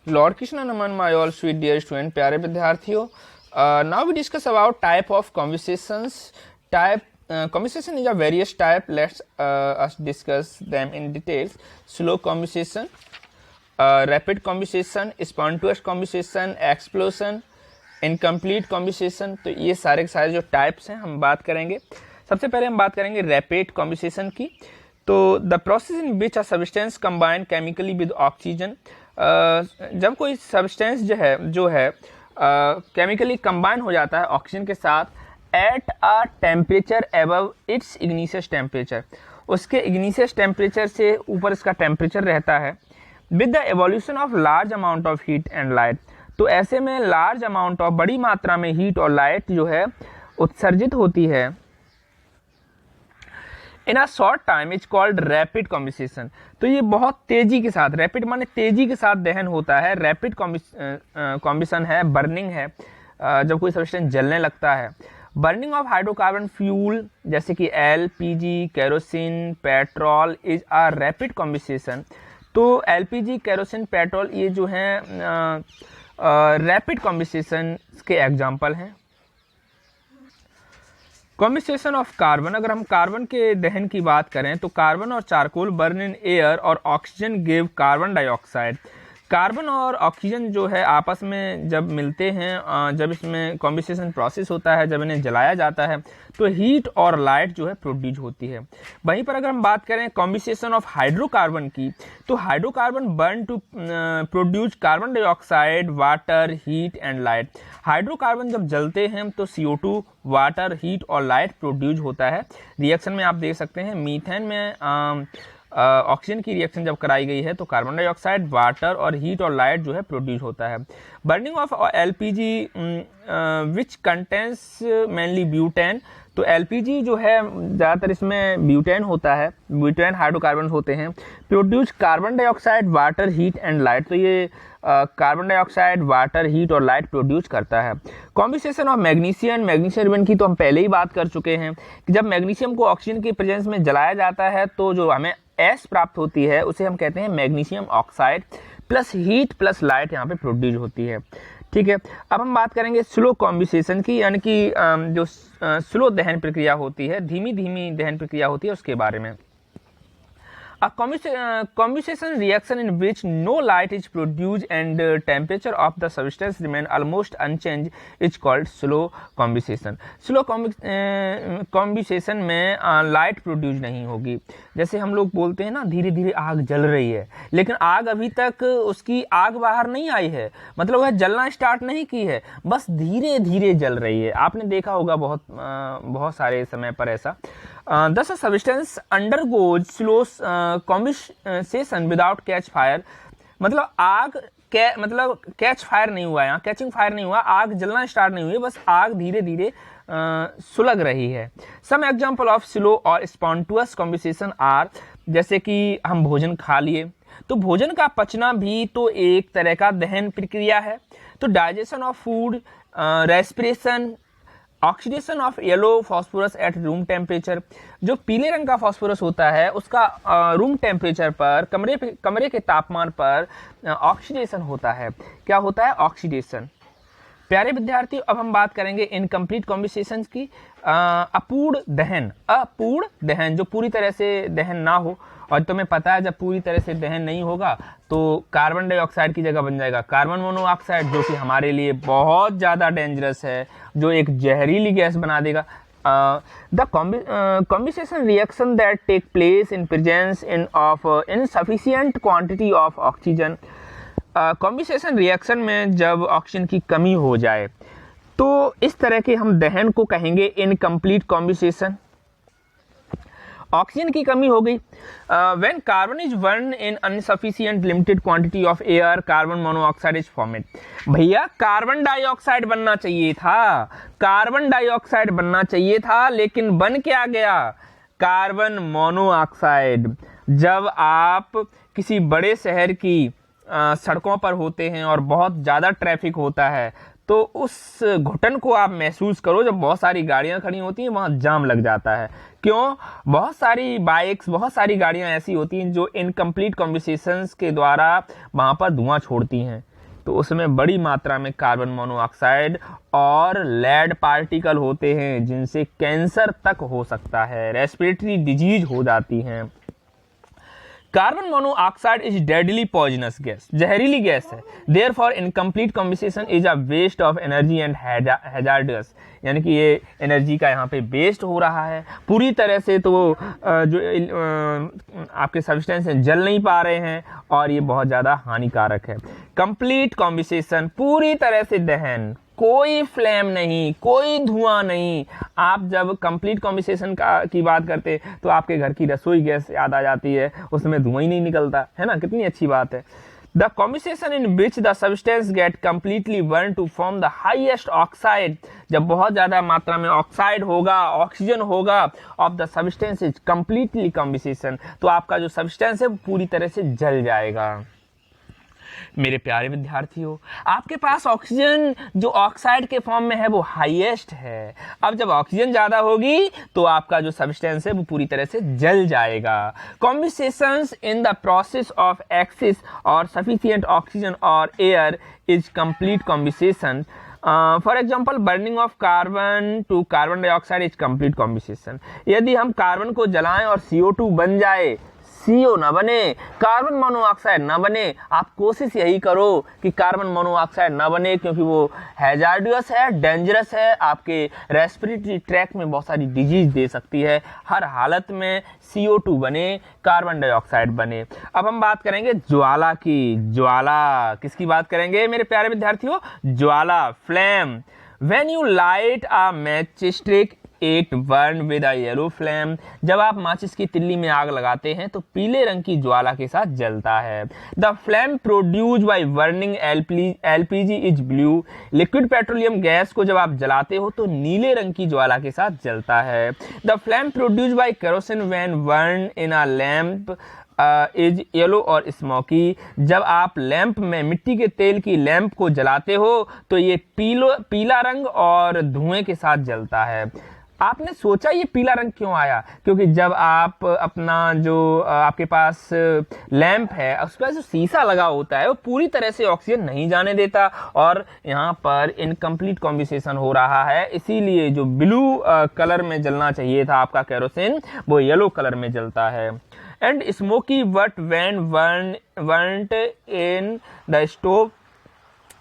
Lord Krishna नमन my all sweet dear student, प्यारे विद्यार्थियों, now we discuss about type of conversations. Type conversation is a various type. Let's us discuss them in details. Slow conversation, rapid conversation, spontaneous conversation, explosion, incomplete conversation. तो ये सारे के सारे जो types हैं हम बात करेंगे. सबसे पहले हम बात करेंगे रैपिड कन्वर्सेशन की. तो the process in which a substance combine chemically with oxygen. जब कोई सब्सटेंस जो है केमिकली कंबाइन हो जाता है ऑक्सीजन के साथ at a temperature above it's igneous temperature, उसके इग्निशियस टेम्परेचर से ऊपर इसका टेम्परेचर रहता है, with the evolution of large amount of heat and light. तो ऐसे में लार्ज अमाउंट ऑफ बड़ी मात्रा में हीट और लाइट जो है उत्सर्जित होती है. In a short time is called rapid combination. तो ये बहुत तेजी के साथ, रैपिड माने तेजी के साथ दहन होता है. रैपिड कॉम्बिनेशन है, बर्निंग है, जब कोई सब्सटेंस जलने लगता है. बर्निंग ऑफ हाइड्रोकार्बन फ्यूल जैसे कि LPG, kerosene, petrol is a rapid combination. तो एलपीजी, केरोसिन, पेट्रोल ये जो हैं रैपिड कॉम्बिनेशन के एग्जाम्पल हैं. कॉम्बिनेशन ऑफ कार्बन, अगर हम कार्बन के दहन की बात करें तो कार्बन और चारकोल बर्न इन एयर और oxygen give carbon dioxide. Carbon और ऑक्सीजन जो है आपस में जब मिलते हैं, जब इसमें कॉम्बिनेशन प्रोसेस होता है, जब इन्हें जलाया जाता है तो हीट और लाइट जो है प्रोड्यूस होती है. वहीं पर अगर हम बात करें कॉम्बिनेशन ऑफ हाइड्रोकार्बन की, तो hydrocarbon burn to produce carbon dioxide, water, heat and light. Hydrocarbon जब जलते हैं तो CO2, वाटर, हीट और लाइट प्रोड्यूस होता है. रिएक्शन में आप देख सकते हैं मीथेन में ऑक्सीजन की रिएक्शन जब कराई गई है तो कार्बन डाइऑक्साइड, वाटर और हीट और लाइट जो है प्रोड्यूस होता है. Burning of LPG which contains mainly butane. तो एलपीजी जो है ज़्यादातर इसमें ब्यूटेन होता है, ब्यूटेन हाइड्रोकार्बन होते हैं. Produce carbon dioxide, water, heat and light. तो ये कार्बन डाइऑक्साइड, वाटर, हीट और लाइट प्रोड्यूस करता है. Combination of magnesium, magnesium ribbon की तो हम पहले ही बात कर चुके हैं कि जब मैग्नीशियम को ऑक्सीजन की प्रेजेंस में जलाया जाता है तो जो हमें एस प्राप्त होती है उसे हम कहते हैं magnesium oxide. Plus heat plus light यहाँ पे प्रोड्यूस होती है. ठीक है, अब हम बात करेंगे स्लो कॉम्बिनेशन की, यानी कि जो स्लो दहन प्रक्रिया होती है, धीमी धीमी दहन प्रक्रिया होती है, उसके बारे में. A combustion reaction in which no light is produced and temperature of the substance remain almost unchanged is called slow combustion. Slow combustion में लाइट प्रोड्यूस नहीं होगी. जैसे हम लोग बोलते हैं ना, धीरे धीरे आग जल रही है लेकिन आग अभी तक उसकी आग बाहर नहीं आई है, मतलब वह जलना स्टार्ट नहीं की है, बस धीरे धीरे जल रही है. आपने देखा होगा बहुत सारे समय पर ऐसा. Thus a substance undergoes slow combustion without catch fire. मतलब मतलब कैच फायर नहीं हुआ, यहाँ कैचिंग फायर नहीं हुआ, आग जलना स्टार्ट नहीं हुई, बस आग धीरे धीरे सुलग रही है. सम एग्जाम्पल ऑफ स्लो और स्पॉन्टुअस कॉम्बिनेशन आर, जैसे कि हम भोजन खा लिए तो भोजन का पचना भी तो एक तरह का दहन प्रक्रिया है. तो digestion of food, respiration, oxidation of yellow phosphorus at room temperature. जो पीले रंग का फॉस्फोरस होता है उसका रूम टेम्परेचर पर, कमरे के तापमान पर ऑक्सीडेशन होता है. क्या होता है? ऑक्सीडेशन. प्यारे विद्यार्थी, अब हम बात करेंगे इनकम्प्लीट कॉम्बिनेशंस की. अपूर्ण दहन जो पूरी तरह से दहन ना हो, और तुम्हें पता है जब पूरी तरह से दहन नहीं होगा तो कार्बन डाइऑक्साइड की जगह बन जाएगा कार्बन मोनोऑक्साइड, जो कि हमारे लिए बहुत ज़्यादा डेंजरस है, जो एक जहरीली गैस बना देगा. The combination reaction that take place in presence of insufficient quantity of oxygen. Combination reaction में जब ऑक्सीजन की कमी हो जाए तो इस तरह के हम दहन को कहेंगे इनकम्प्लीट कॉम्बिनेशन. ऑक्सीजन की कमी हो गई. When carbon is burn in insufficient limited quantity of air, carbon monoxide is formed. भैया कार्बन डाइऑक्साइड बनना चाहिए था, कार्बन डाइऑक्साइड बनना चाहिए था, लेकिन बन क्या गया? Carbon monoxide. जब आप किसी बड़े शहर की सड़कों पर होते हैं और बहुत ज़्यादा ट्रैफिक होता है तो उस घुटन को आप महसूस करो. जब बहुत सारी गाड़ियां खड़ी होती हैं वहाँ जाम लग जाता है. क्यों? बहुत सारी बाइक्स, बहुत सारी गाड़ियां ऐसी होती हैं जो इनकम्प्लीट कॉम्बिनेशंस के द्वारा वहाँ पर धुआं छोड़ती हैं. तो उसमें बड़ी मात्रा में कार्बन मोनोऑक्साइड और लेड पार्टिकल होते हैं जिनसे कैंसर तक हो सकता है, रेस्पिरेटरी डिजीज हो जाती हैं। Carbon monoxide is deadly poisonous gas, जहरीली गैस है। Therefore incomplete combination is a waste of energy and hazardous, यानी कि ये एनर्जी का यहाँ पे वेस्ट हो रहा है। पूरी तरह से तो जो आपके सब्सटेंस हैं जल नहीं पा रहे हैं और ये बहुत ज़्यादा हानिकारक है। कंप्लीट कॉम्बिनेशन, पूरी तरह से दहन, कोई फ्लेम नहीं, कोई धुआं नहीं। आप जब कंप्लीट कॉम्बिनेशन की बात करते तो आपके घर की रसोई गैस याद आ जाती है, उसमें धुआं ही नहीं निकलता है ना, कितनी अच्छी बात है। The combination in which the substance get completely burn to form the highest oxide, जब बहुत ज्यादा मात्रा में ऑक्साइड होगा, ऑक्सीजन होगा of the substance is completely combination, तो आपका जो सब्सटेंस है वो पूरी तरह से जल जाएगा। मेरे प्यारे विद्यार्थियों, आपके पास ऑक्सीजन जो ऑक्साइड के फॉर्म में है वो हाईएस्ट है। अब जब ऑक्सीजन ज्यादा होगी तो आपका जो सब्सटेंस है वो पूरी तरह से जल जाएगा। Combinations in the process of excess और सफिशिएंट ऑक्सीजन और air is complete combination. For example burning of carbon to carbon dioxide is complete combination. यदि हम कार्बन को जलाएं और CO2 बन जाए, CO ना बने, कार्बन मोनोऑक्साइड ना बने, आप कोशिश यही करो कि कार्बन मोनोऑक्साइड ना बने, क्योंकि वो हैजार्डियस है, डेंजरस है, आपके रेस्पिरेटरी ट्रैक में बहुत सारी डिजीज दे सकती है। हर हालत में CO2 बने, कार्बन डाइऑक्साइड बने। अब हम बात करेंगे ज्वाला की। ज्वाला किसकी बात करेंगे मेरे प्यारे विद्यार्थियों? ज्वाला, flame. When you light a match stick it burn with a yellow flame, जब आप माचिस की तिल्ली में आग लगाते हैं तो पीले रंग की ज्वाला के साथ जलता है। The flame produced by burning LPG is blue, liquid petroleum gas को जब आप जलाते हो तो नीले रंग की ज्वाला के साथ जलता है। The flame produced by kerosene when burn in a lamp is yellow और स्मोकी, जब आप लैंप में मिट्टी के तेल की लैंप को जलाते हो तो ये पीला रंग और धुएं के साथ जलता है। आपने सोचा ये पीला रंग क्यों आया? क्योंकि जब आप अपना जो आपके पास लैंप है उस पर जो शीशा लगा होता है वो पूरी तरह से ऑक्सीजन नहीं जाने देता और यहाँ पर इनकम्प्लीट कॉम्बिनेशन हो रहा है, इसीलिए जो ब्लू कलर में जलना चाहिए था आपका केरोसिन वो येलो कलर में जलता है। And smoky but when burned in the stove,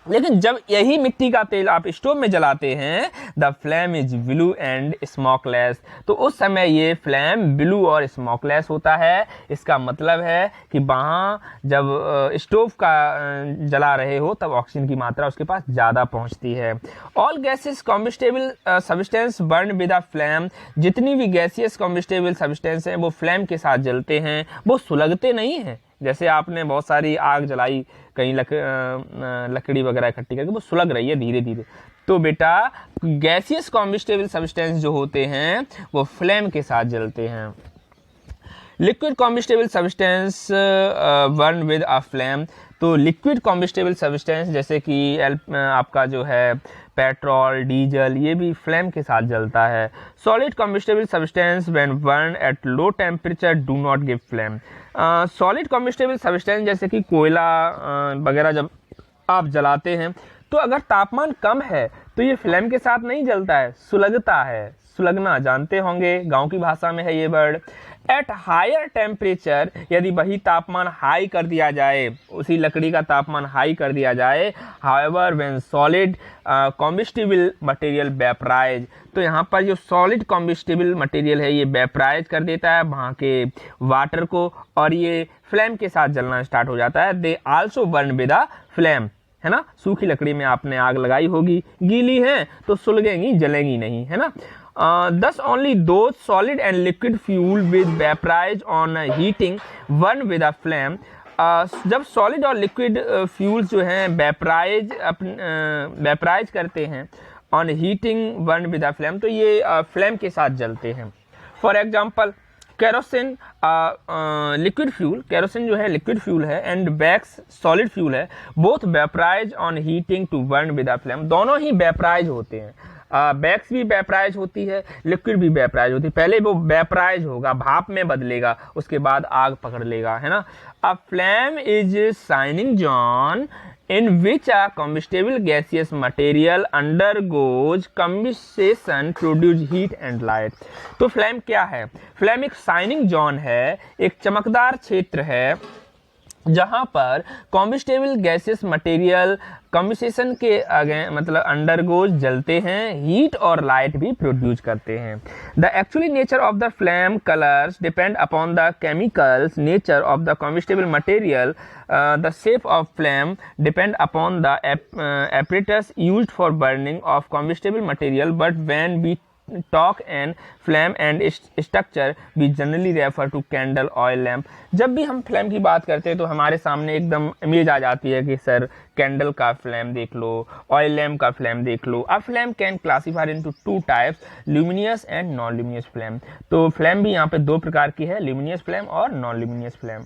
लेकिन जब यही मिट्टी का तेल आप स्टोव में जलाते हैं, the flame is blue and smokeless, तो उस समय ये फ्लेम ब्लू और स्मोकलेस होता है। इसका मतलब है कि वहाँ जब स्टोव का जला रहे हो तब ऑक्सीजन की मात्रा उसके पास ज़्यादा पहुँचती है। All gases combustible substance burn with a flame, जितनी भी गैसियस कॉम्बिस्टेबल सब्सटेंस हैं वो फ्लेम के साथ जलते हैं, वो सुलगते नहीं हैं। जैसे आपने बहुत सारी आग जलाई, कहीं लकड़ी वगैरह इकट्ठी करके वो सुलग रही है धीरे धीरे, तो बेटा गैसियस कॉम्बिस्टेबल सब्सटेंस जो होते हैं वो फ्लेम के साथ जलते हैं। Liquid combustible substance burn with a flame, तो लिक्विड कॉम्बिस्टेबल सब्सटेंस जैसे कि आपका जो है पेट्रोल, डीजल, ये भी फ्लेम के साथ जलता है। Solid combustible substance when burn at low temperature do not give flame, solid combustible substance जैसे कि कोयला वगैरह जब आप जलाते हैं तो अगर तापमान कम है तो ये फ्लेम के साथ नहीं जलता है, सुलगता है। सुलगना जानते होंगे, गांव की भाषा में है ये वर्ड। एट हायर टेम्परेचर, यदि वही तापमान हाई कर दिया जाए, उसी लकड़ी का तापमान हाई कर दिया जाए, however when solid combustible material vaporise, तो यहाँ पर जो सॉलिड कॉम्बिस्टिबल मटेरियल है ये वेपराइज कर देता है वहाँ के वाटर को और ये फ्लेम के साथ जलना स्टार्ट हो जाता है। They also burn with a flame, है ना। सूखी लकड़ी में आपने आग लगाई होगी, गीली है तो सुलगेंगी, जलेंगी नहीं, है ना। Thus only those solid and liquid fuel with vaporize on heating burn with a flame, जब सॉलिड और लिक्विड फ्यूल्स जो हैं वेपराइज करते हैं on heating burn with a flame, तो ये फ्लेम के साथ जलते हैं। For example kerosene liquid fuel, kerosene जो है लिक्विड फ्यूल है एंड वैक्स सॉलिड फ्यूल है, both vaporize on heating to burn with a flame, दोनों ही वेपराइज होते हैं। वैक्स भी वेपराइज होती है, लिक्विड भी वेपराइज होती है। पहले वो वेपराइज होगा, भाप में बदलेगा, उसके बाद आग पकड़ लेगा, है ना। अ flame is shining John in which a combustible gaseous material undergoes combustion produce heat and light। तो फ्लैम क्या है? फ्लैम एक शाइनिंग जॉन है, एक चमकदार क्षेत्र है जहां पर कॉम्बिस्टेबल गैसेस मटेरियल कम्बिशन के आगे मतलब अंडरगोज जलते हैं, हीट और लाइट भी प्रोड्यूस करते हैं। The actually nature of the flame colours depend upon the chemicals nature of the combustible material. The shape of flame depend upon the apparatus used for burning of combustible material, but when we talk and flame and structure we generally refer to candle oil lamp। जब भी हम flame की बात करते हैं तो हमारे सामने एकदम इमेज आ जाती है कि सर कैंडल का फ्लेम देख लो, ऑयल लैम्प का फ्लेम देख लो। A flame can classified into two types, luminous and non luminous flame. तो फ्लेम भी यहाँ पे दो प्रकार की है, ल्यूमिनियस फ्लेम और नॉन ल्यूमिनियस फ्लेम।